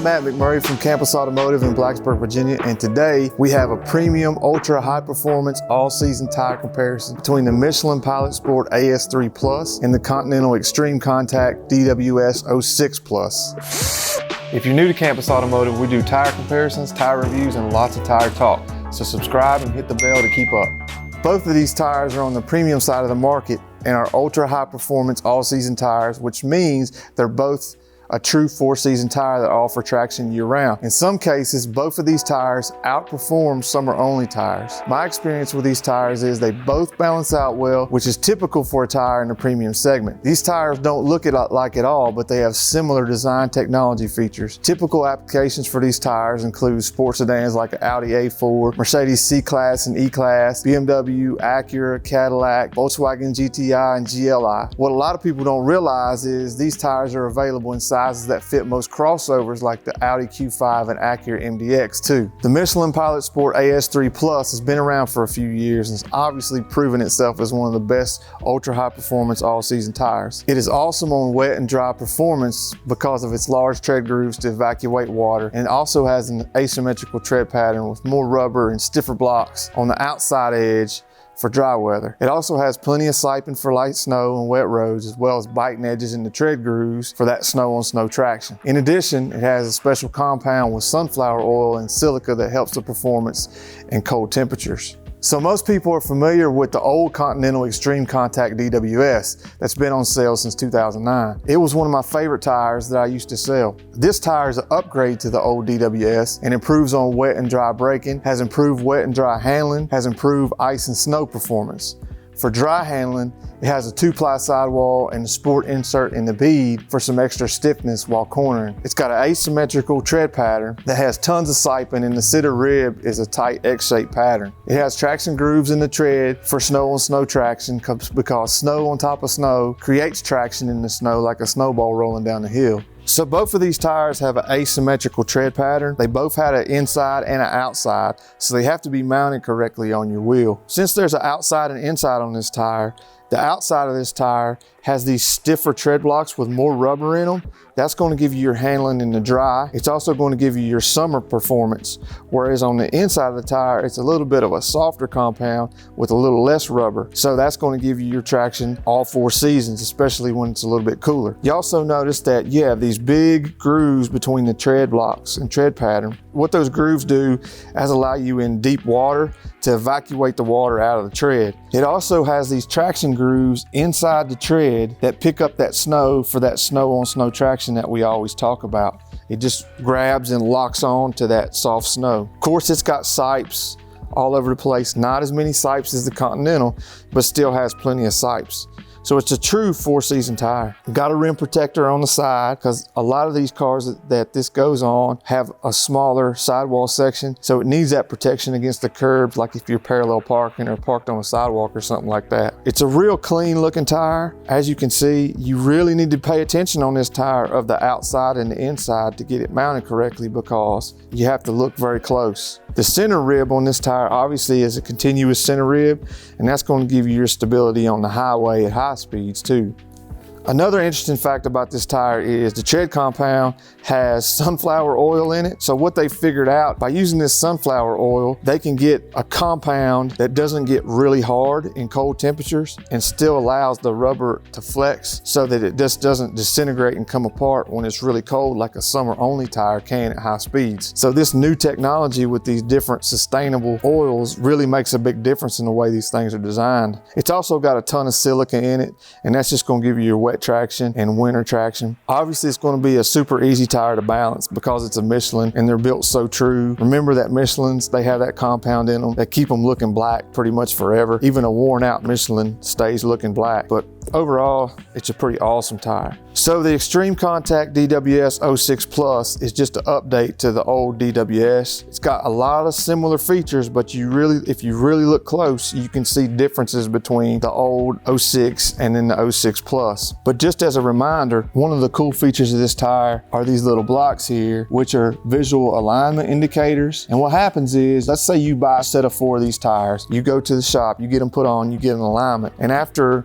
Matt McMurray from Campus Automotive in Blacksburg, Virginia, and today we have a premium ultra high performance all season tire comparison between the Michelin PilotSport AS3 Plus and the Continental Extremecontact DWS06 Plus. If you're new to Campus Automotive, we do tire comparisons, tire reviews, and lots of tire talk. So subscribe and hit the bell to keep up. Both of these tires are on the premium side of the market and are ultra high performance all season tires, which means they're both a true 4-season tire that offer traction year-round. In some cases, both of these tires outperform summer-only tires. My experience with these tires is they both balance out well, which is typical for a tire in the premium segment. These tires don't look like it all, but they have similar design technology features. Typical applications for these tires include sports sedans like Audi A4, Mercedes C-Class and E-Class, BMW, Acura, Cadillac, Volkswagen GTI and GLI. What a lot of people don't realize is these tires are available in sizes that fit most crossovers like the Audi Q5 and Acura MDX too. The Michelin PilotSport AS3 Plus has been around for a few years and has obviously proven itself as one of the best ultra high performance all season tires. It is awesome on wet and dry performance because of its large tread grooves to evacuate water, and also has an asymmetrical tread pattern with more rubber and stiffer blocks on the outside edge for dry weather. It also has plenty of siping for light snow and wet roads, as well as biting edges in the tread grooves for that snow-on-snow traction. In addition, it has a special compound with sunflower oil and silica that helps the performance in cold temperatures. So most people are familiar with the old Continental Extremecontact DWS that's been on sale since 2009. It was one of my favorite tires that I used to sell. This tire is an upgrade to the old DWS and improves on wet and dry braking, has improved wet and dry handling, has improved ice and snow performance. For dry handling, it has a 2-ply sidewall and a sport insert in the bead for some extra stiffness while cornering. It's got an asymmetrical tread pattern that has tons of siping, and the center rib is a tight X-shaped pattern. It has traction grooves in the tread for snow-on-snow traction because snow on top of snow creates traction in the snow like a snowball rolling down the hill. So both of these tires have an asymmetrical tread pattern. They both had an inside and an outside, so they have to be mounted correctly on your wheel. Since there's an outside and inside on this tire, the outside of this tire has these stiffer tread blocks with more rubber in them. That's going to give you your handling in the dry. It's also going to give you your summer performance. Whereas on the inside of the tire, it's a little bit of a softer compound with a little less rubber. So that's going to give you your traction all 4 seasons, especially when it's a little bit cooler. You also notice that you have these big grooves between the tread blocks and tread pattern. What those grooves do is allow you in deep water to evacuate the water out of the tread. It also has these traction grooves inside the tread that pick up that snow for that snow-on-snow traction that we always talk about. It just grabs and locks on to that soft snow. Of course, it's got sipes all over the place. Not as many sipes as the Continental, but still has plenty of sipes. So it's a true 4-season tire. Got a rim protector on the side because a lot of these cars that this goes on have a smaller sidewall section. So it needs that protection against the curbs, like if you're parallel parking or parked on a sidewalk or something like that. It's a real clean looking tire. As you can see, you really need to pay attention on this tire of the outside and the inside to get it mounted correctly because you have to look very close. The center rib on this tire obviously is a continuous center rib, and that's going to give you your stability on the highway at high speeds too. Another interesting fact about this tire is the tread compound has sunflower oil in it. So what they figured out, by using this sunflower oil, they can get a compound that doesn't get really hard in cold temperatures and still allows the rubber to flex so that it just doesn't disintegrate and come apart when it's really cold like a summer-only tire can at high speeds. So this new technology with these different sustainable oils really makes a big difference in the way these things are designed. It's also got a ton of silica in it, and that's just going to give you your wet traction and winter traction. Obviously, it's going to be a super easy tire to balance because it's a Michelin and they're built so true. Remember that Michelins, they have that compound in them that keep them looking black pretty much forever. Even a worn out Michelin stays looking black, but overall, it's a pretty awesome tire. So the Extremecontact DWS06 Plus is just an update to the old DWS. It's got a lot of similar features, but if you really look close, you can see differences between the old 06 and then the 06 Plus. But just as a reminder, one of the cool features of this tire are these little blocks here, which are visual alignment indicators. And what happens is, let's say you buy a set of 4 of these tires, you go to the shop, you get them put on, you get an alignment, and after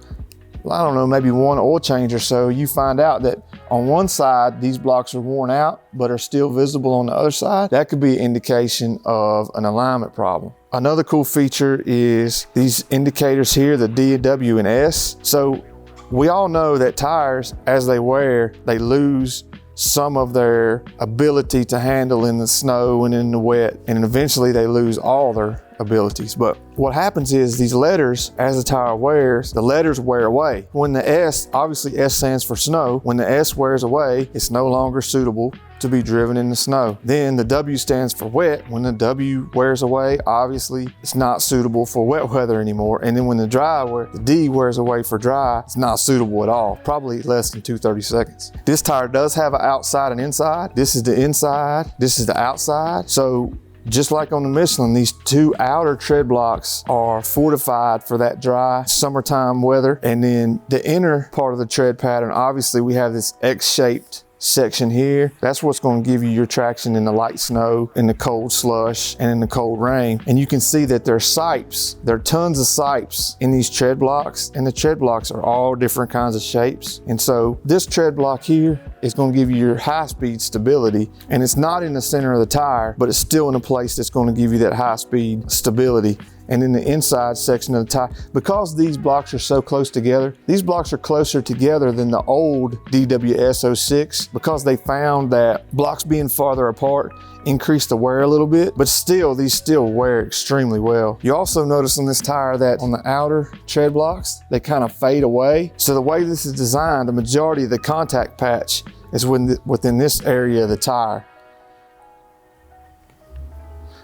I don't know, maybe one oil change or so, you find out that on one side, these blocks are worn out, but are still visible on the other side. That could be an indication of an alignment problem. Another cool feature is these indicators here, the D, W, and S. So we all know that tires, as they wear, they lose some of their ability to handle in the snow and in the wet, and eventually they lose all their abilities. But what happens is these letters, as the tire wears, the letters wear away. When the S, obviously S stands for snow, when the S wears away, it's no longer suitable to be driven in the snow. Then the W stands for wet. When the W wears away, obviously it's not suitable for wet weather anymore. And then when the the D wears away for dry, it's not suitable at all, probably less than 230 seconds. This tire does have an outside and inside. This is the inside, this is the outside. So just like on the Michelin, these two outer tread blocks are fortified for that dry summertime weather. And then the inner part of the tread pattern, obviously we have this X-shaped section here. That's what's going to give you your traction in the light snow, in the cold slush, and in the cold rain. And you can see that there are sipes. There are tons of sipes in these tread blocks, and the tread blocks are all different kinds of shapes. And so this tread block here is going to give you your high-speed stability, and it's not in the center of the tire, but it's still in a place that's going to give you that high-speed stability. And in the inside section of the tire, because these blocks are so close together, these blocks are closer together than the old DWS06, because they found that blocks being farther apart increase the wear a little bit, but still, these still wear extremely well. You also notice on this tire that on the outer tread blocks, they kind of fade away. So the way this is designed, the majority of the contact patch is within this area of the tire.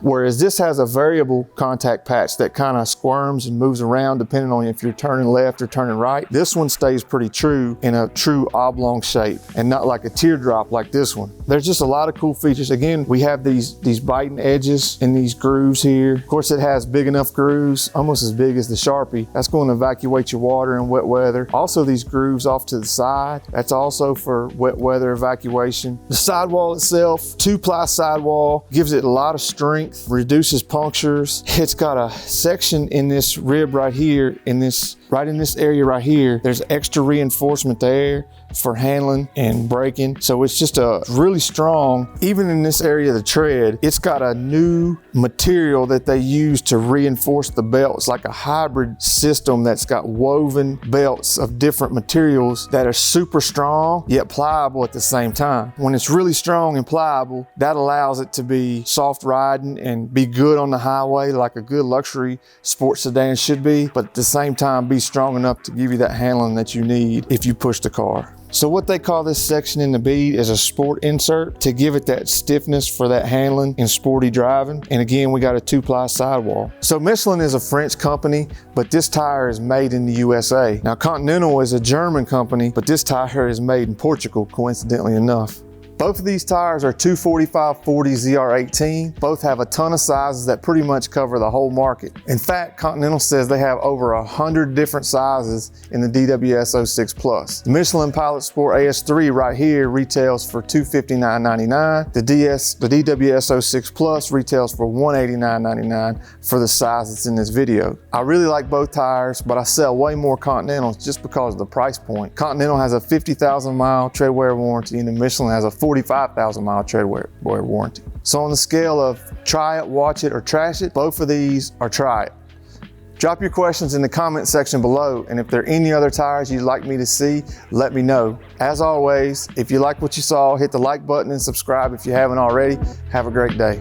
Whereas this has a variable contact patch that kind of squirms and moves around depending on if you're turning left or turning right. This one stays pretty true in a true oblong shape and not like a teardrop like this one. There's just a lot of cool features. Again, we have these biting edges in these grooves here. Of course, it has big enough grooves, almost as big as the Sharpie. That's going to evacuate your water in wet weather. Also, these grooves off to the side, that's also for wet weather evacuation. The sidewall itself, 2-ply sidewall, gives it a lot of strength, reduces punctures. It's got a section in this rib right here, right in this area right here. There's extra reinforcement there for handling and braking. So it's just a really strong, even in this area of the tread, it's got a new material that they use to reinforce the belt. It's like a hybrid system that's got woven belts of different materials that are super strong, yet pliable at the same time. When it's really strong and pliable, that allows it to be soft riding and be good on the highway like a good luxury sports sedan should be, but at the same time be strong enough to give you that handling that you need if you push the car. So what they call this section in the bead is a sport insert to give it that stiffness for that handling and sporty driving. And again, we got a 2-ply sidewall. So Michelin is a French company, but this tire is made in the USA. Now Continental is a German company, but this tire is made in Portugal, coincidentally enough. Both of these tires are 245/40 ZR18. Both have a ton of sizes that pretty much cover the whole market. In fact, Continental says they have over 100 different sizes in the DWS06 Plus. The Michelin PilotSport AS3 right here retails for $259.99. The DWS06 Plus retails for $189.99 for the size that's in this video. I really like both tires, but I sell way more Continentals just because of the price point. Continental has a 50,000 mile tread wear warranty, and the Michelin has a 45,000 mile tread wear warranty. So on the scale of try it, watch it, or trash it, both of these are try it. Drop your questions in the comment section below, and if there are any other tires you'd like me to see, let me know. As always, if you like what you saw, hit the like button and subscribe if you haven't already. Have a great day.